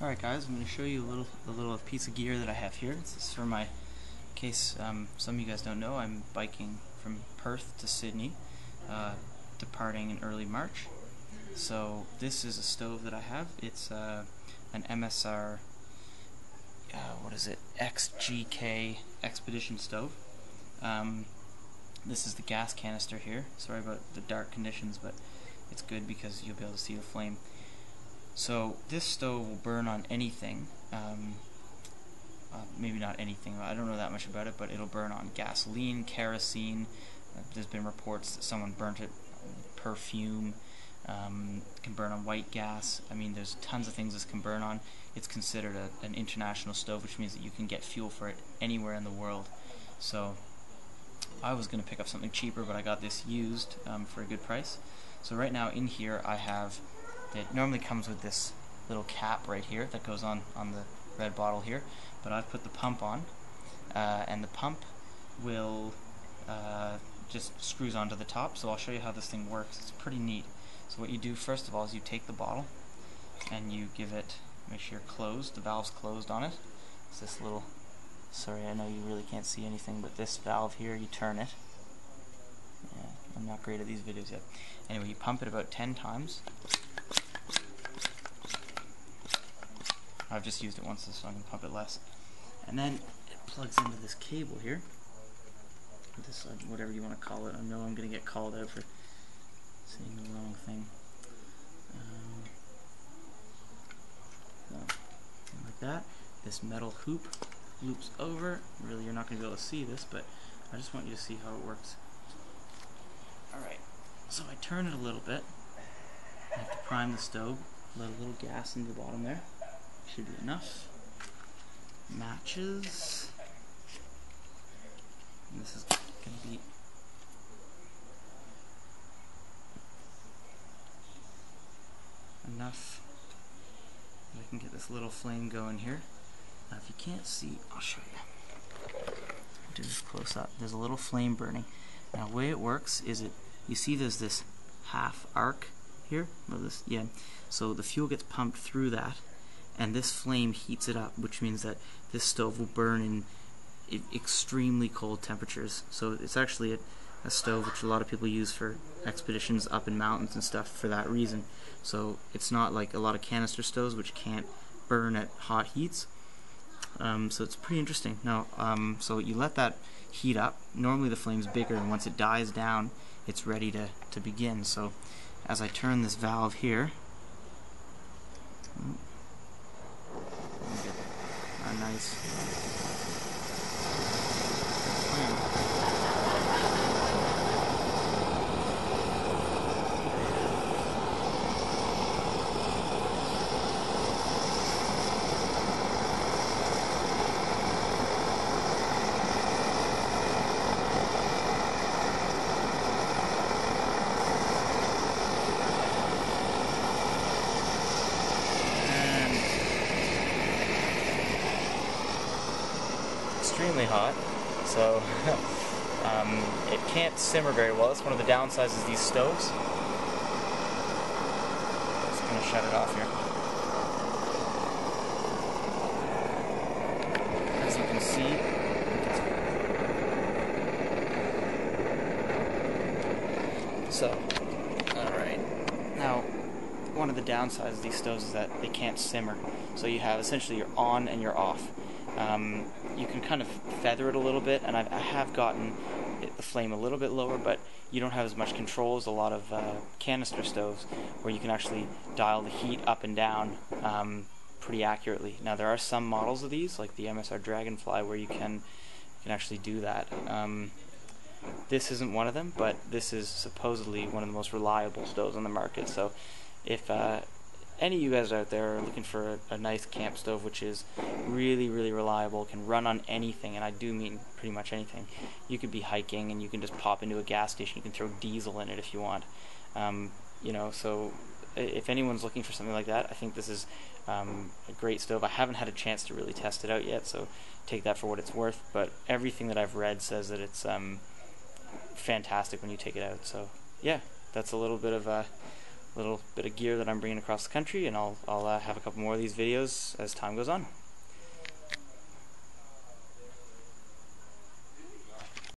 Alright guys, I'm going to show you a little piece of gear that I have here. This is for my, in case some of you guys don't know, I'm biking from Perth to Sydney, departing in early March. So this is a stove that I have. It's an MSR, XGK expedition stove. This is the gas canister here. Sorry about the dark conditions, but it's good because you'll be able to see the flame. So this stove will burn on anything, maybe not anything, I don't know that much about it, but it'll burn on gasoline, kerosene. There's been reports that someone burnt it on perfume, can burn on white gas. I mean, there's tons of things this can burn on. It's considered an international stove, which means that you can get fuel for it anywhere in the world. So I was going to pick up something cheaper, but I got this used for a good price. So right now in here I have, it normally comes with this little cap right here that goes on the red bottle here, but I've put the pump on, and the pump will just screws onto the top. So I'll show you how this thing works. It's pretty neat. So what you do first of all is you take the bottle and you give it, make sure you're closed, the valve's closed on it. It's this little, sorry I know you really can't see anything, but this valve here, you turn it. Yeah, I'm not great at these videos yet. Anyway, you pump it about 10 times. I've just used it once so I can pump it less. And then it plugs into this cable here. This, whatever you want to call it. I know I'm going to get called out for saying the wrong thing. Something like that. This metal hoop loops over. Really, you're not going to be able to see this, but I just want you to see how it works. Alright, so I turn it a little bit. I have to prime the stove. Let a little gas into the bottom there. Should be enough. Matches. And this is going to be enough. I can get this little flame going here. Now if you can't see, I'll show you. I'll do this close up. There's a little flame burning. Now the way it works is you see there's this half arc here? Or this, yeah. So the fuel gets pumped through that, and this flame heats it up, which means that this stove will burn in extremely cold temperatures. So it's actually a stove which a lot of people use for expeditions up in mountains and stuff for that reason. So it's not like a lot of canister stoves which can't burn at hot heats. So it's pretty interesting. Now, so you let that heat up. Normally the flame's bigger, and once it dies down, it's ready to begin. So as I turn this valve here, a nice extremely hot, so it can't simmer very well. That's one of the downsides of these stoves. Just going to shut it off here. As you can see, so, alright. Now, one of the downsides of these stoves is that they can't simmer. So you have essentially you're on and you're off. You can kind of feather it a little bit, and I have gotten the flame a little bit lower, but you don't have as much control as a lot of canister stoves, where you can actually dial the heat up and down pretty accurately. Now there are some models of these, like the MSR Dragonfly, where you can actually do that. This isn't one of them, but this is supposedly one of the most reliable stoves on the market. So if any of you guys out there are looking for a nice camp stove which is really, really reliable, can run on anything, and I do mean pretty much anything. You could be hiking and you can just pop into a gas station, you can throw diesel in it if you want. You know, so if anyone's looking for something like that, I think this is a great stove. I haven't had a chance to really test it out yet, so take that for what it's worth, but everything that I've read says that it's fantastic when you take it out. So yeah, that's a little bit of little bit of gear that I'm bringing across the country, and I'll have a couple more of these videos as time goes on.